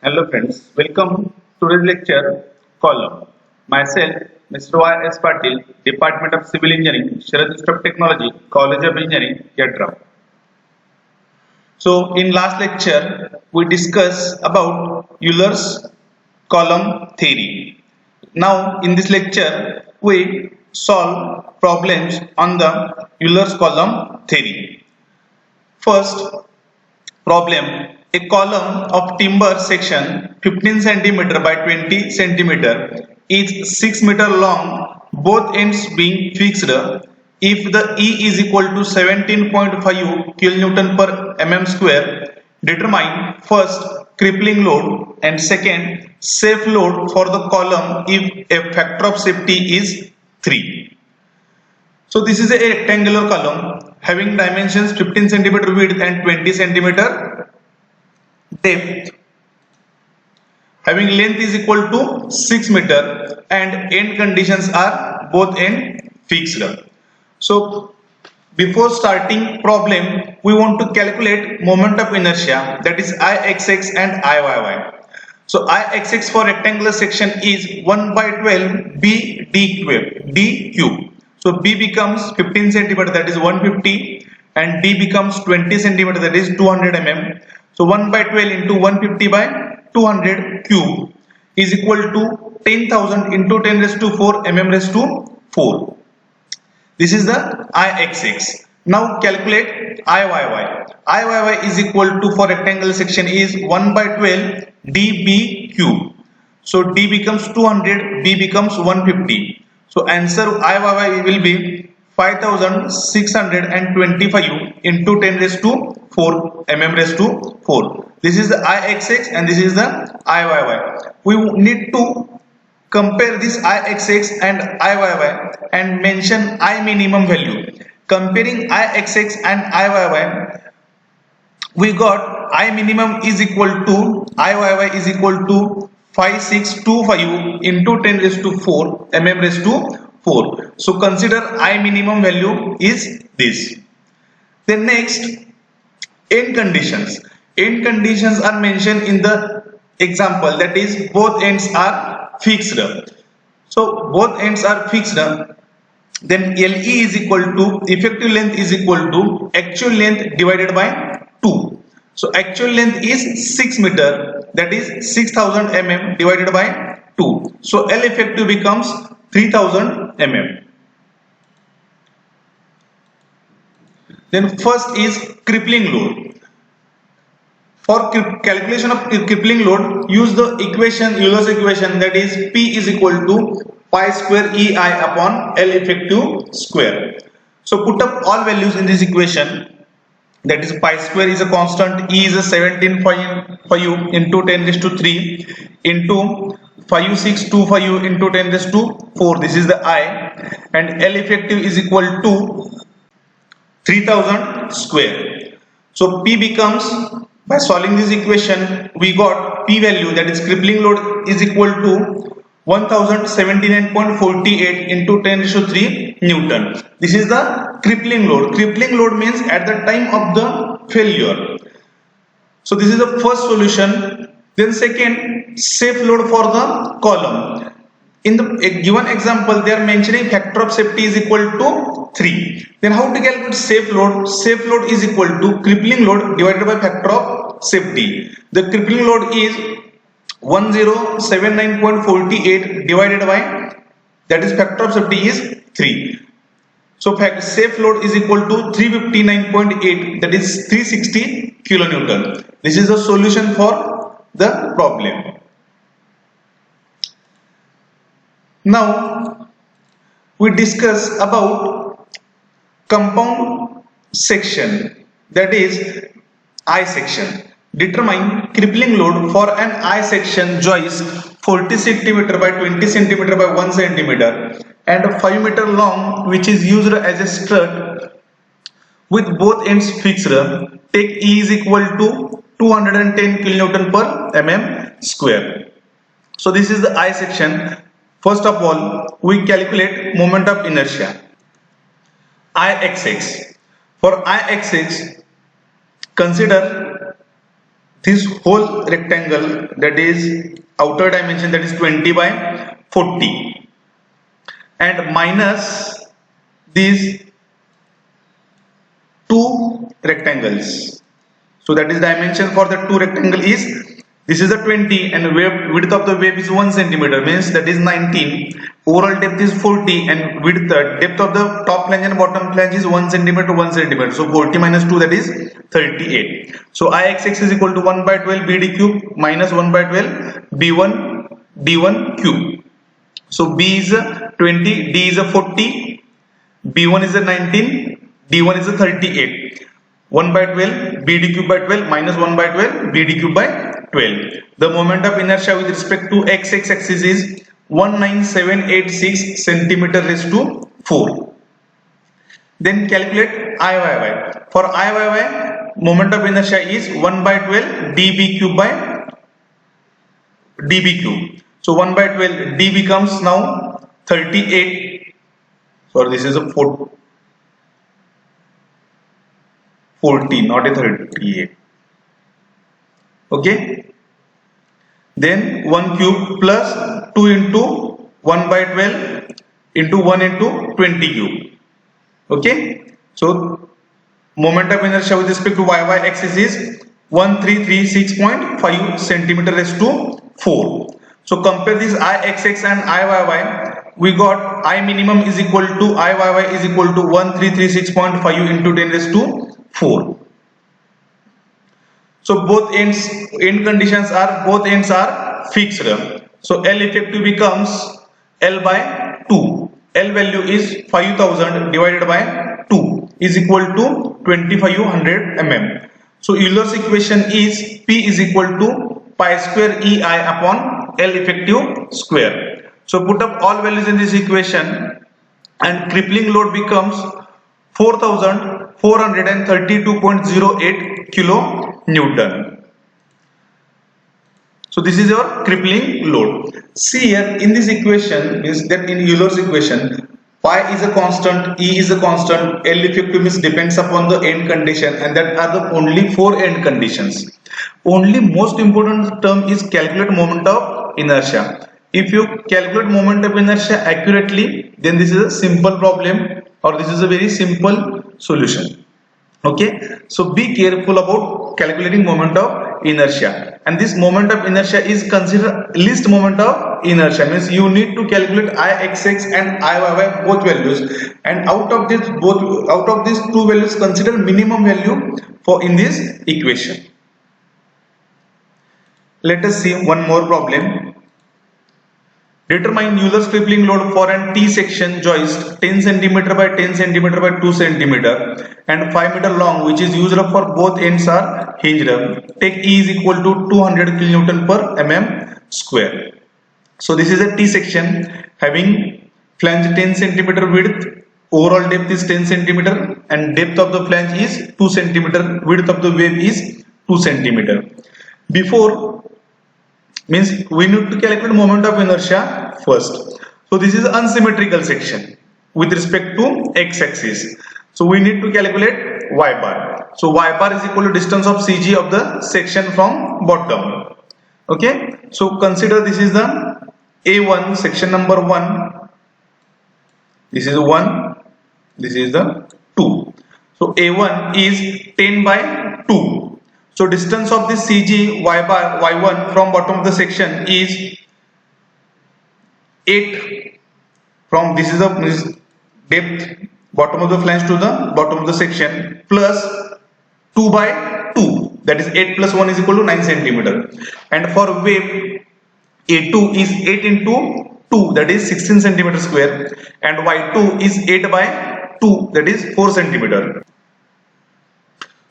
Hello friends, welcome to today's lecture column. Myself, Mr. Y. S. Patil, Department of Civil Engineering, Sharad Institute of Technology, College of Engineering, Yadra. So in last lecture, we discussed about Euler's column theory. Now in this lecture, we solve problems on the Euler's column theory. First, problem: a column of timber section 15 cm by 20 cm is 6 meter long, both ends being fixed. If the E is equal to 17.5 kN per mm square, determine first crippling load and second safe load for the column if a factor of safety is 3. So this is a rectangular column having dimensions 15 cm width and 20 cm depth, having length is equal to 6 meter and end conditions are both end fixed. So before starting problem, we want to calculate moment of inertia, that is Ixx and Iyy. So Ixx for rectangular section is 1 by 12 b d cube. So b becomes 15 cm, that is 150, and d becomes 20 cm, that is 200 mm. So 1 by 12 into 150 by 200 cube is equal to 10,000 into 10 raised to 4 mm raised to 4. This is the Ixx. Now calculate Iyy. Iyy is equal to, for rectangular section, is 1 by 12 db cube. So d becomes 200, b becomes 150. So answer Iyy will be 5625 into 10 raised to 4 mm raised to 4. This is the Ixx and this is the Iyy. We need to compare this Ixx and Iyy and mention I minimum value. Comparing Ixx and Iyy, we got I minimum is equal to Iyy is equal to 5625 into 10 raised to 4 mm raised to 4. So consider I minimum value is this. Then next, end conditions. End conditions are mentioned in the example, that is both ends are fixed. So both ends are fixed. Then LE is equal to, effective length is equal to actual length divided by 2. So actual length is 6 meter, that is 6000 mm divided by 2. So L effective becomes 3000 mm. Then first is crippling load. For calculation of crippling load, use the equation, Euler's equation, that is P is equal to pi square EI upon L effective square. So put up all values in this equation. That is pi square is a constant, E is a 17.5 into 10 raised to 3 into 5625 into 10 raised to 4. This is the I, and L effective is equal to 3000 square. So P becomes, by solving this equation, we got P value, that is crippling load, is equal to 1079.48 into 10 raised to 3 Newton. This is the crippling load. Crippling load means at the time of the failure. So this is the first solution. Then second, safe load for the column. In the given example, they are mentioning factor of safety is equal to 3. Then how to calculate safe load? Safe load is equal to crippling load divided by factor of safety. The crippling load is 1079.48 divided by, that is factor of safety is 3. So safe load is equal to 359.8, that is 360 kilonewton. This is the solution for the problem. Now we discuss about compound section, that is I section. Determine crippling load for an I section joist 40 cm by 20 cm by 1 cm and 5 meter long, which is used as a strut with both ends fixed. Take E is equal to 210 kN per mm square. So this is the I section. First of all, we calculate moment of inertia, Ixx. For Ixx, consider this whole rectangle, that is outer dimension, that is 20 by 40, and minus these two rectangles. So that is dimension for the two rectangle is, this is a 20 and width of the wave is 1 centimeter, means that is 19. Overall depth is 40 and width, the depth of the top flange and bottom flange is 1 centimeter 1 centimeter. So 40 minus 2, that is 38. So Ixx is equal to 1 by 12 BD cube minus 1 by 12 B1 D1 cube. So B is a 20, D is a 40, B1 is a 19, D1 is a 38. 1 by 12 BD cube by 12 minus 1 by 12 BD cube by 12. The moment of inertia with respect to XX axis is 19786 centimeter raised to 4. Then calculate Iyy. For Iyy, moment of inertia is 1 by 12 dB cube by dB cube. So 1 by 12 d becomes now 38. So this is a 40, not a 38. Okay. Then 1 cube plus 2 into 1 by 12 into 1 into 20 cube. Okay. So moment of inertia with respect to y axis is 1336.5 centimeter raised to 4. So compare this Ixx and Iyy. We got I minimum is equal to Iyy is equal to 1336.5 into 10 raised to 4. So both ends are fixed. So L effective becomes L by 2. L value is 5000 divided by 2 is equal to 2500 mm. So Euler's equation is P is equal to pi square EI upon L effective square. So put up all values in this equation and crippling load becomes 4432.08 kilo Newton. So this is your crippling load. See here in this equation, means that in Euler's equation, pi is a constant, E is a constant, L effective means depends upon the end condition, and that are the only 4 end conditions. Only most important term is calculate moment of inertia. If you calculate moment of inertia accurately, then this is a simple problem, or this is a very simple solution. Okay, so be careful about calculating moment of inertia, and this moment of inertia is considered least moment of inertia, means you need to calculate Ixx and Iyy both values, and out of these two values consider minimum value for in this equation. Let us see one more problem. Determine Euler's crippling load for an T section joist 10 cm by 10 cm by 2 cm and 5 meter long, which is used for both ends are hinged. Take E is equal to 200 kN per mm square. So this is a T section having flange 10 cm width, overall depth is 10 cm and depth of the flange is 2 cm, width of the wave is 2 cm. Before, means we need to calculate moment of inertia first. So this is unsymmetrical section with respect to x-axis. So we need to calculate y bar. So y bar is equal to distance of CG of the section from bottom. Okay. So consider this is the A1 section number 1. This is 1. This is the 2. So A1 is 10 by 2. So distance of this CG y bar y1 from bottom of the section is 8. From this is the depth bottom of the flange to the bottom of the section plus 2 by 2, that is 8 plus 1 is equal to 9 cm. And for wave A2 is 8 into 2, that is 16 cm square, and y2 is 8 by 2, that is 4 cm.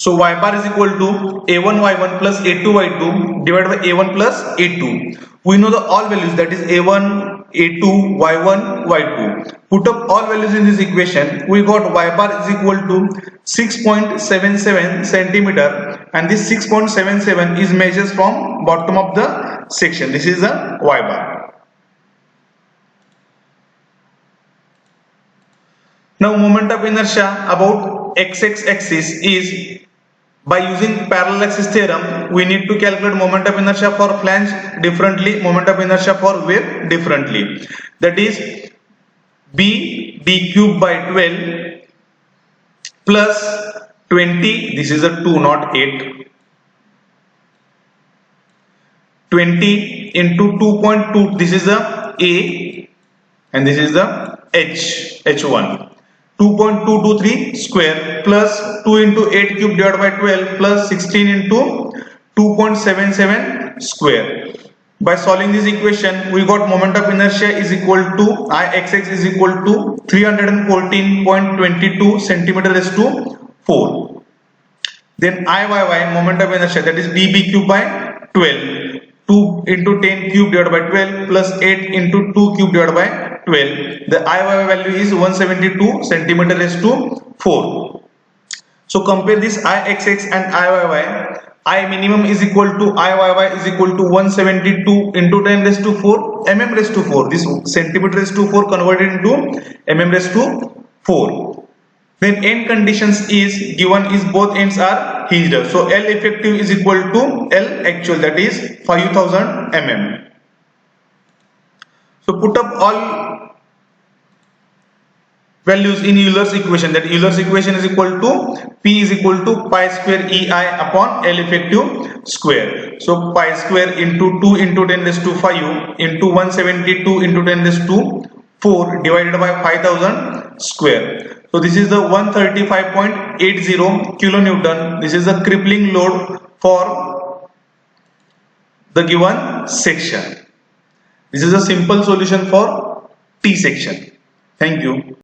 So y bar is equal to A1 y1 plus A2 y2 divided by A1 plus A2. We know the all values, that is A1, A2, y1, y2. Put up all values in this equation. We got y bar is equal to 6.77 centimeter, and this 6.77 is measures from bottom of the section. This is the y bar. Now moment of inertia about x axis is By using parallel axis theorem, we need to calculate moment of inertia for flange differently, moment of inertia for wave differently. That is B d cube by 12 plus 20, this is a 2 not 8, 20 into 2.2, this is the A and this is the H1. 2.223 square plus 2 into 8 cube divided by 12 plus 16 into 2.77 square. By solving this equation, we got moment of inertia is equal to Ixx is equal to 314.22 centimeter raised to 4. Then Iyy moment of inertia, that is dB cube by 12. 2 into 10 cube divided by 12 plus 8 into 2 cube divided by 12. The Iyy value is 172 centimeter raised to 4. So compare this Ixx and Iyy. I minimum is equal to Iyy is equal to 172 into 10 raised to 4 mm raised to 4. This centimeter raised to 4 converted into mm raised to 4. Then end conditions is given is both ends are hinged. So L effective is equal to L actual, that is 5000 mm. So put up all values in Euler's equation. That Euler's equation is equal to P is equal to pi square EI upon L effective square. So pi square into 2 into 10 raised to 5 into 172 into 10 raised to 4 divided by 5000 square. So this is the 135.80 kilonewton. This is the crippling load for the given section. This is a simple solution for T section. Thank you.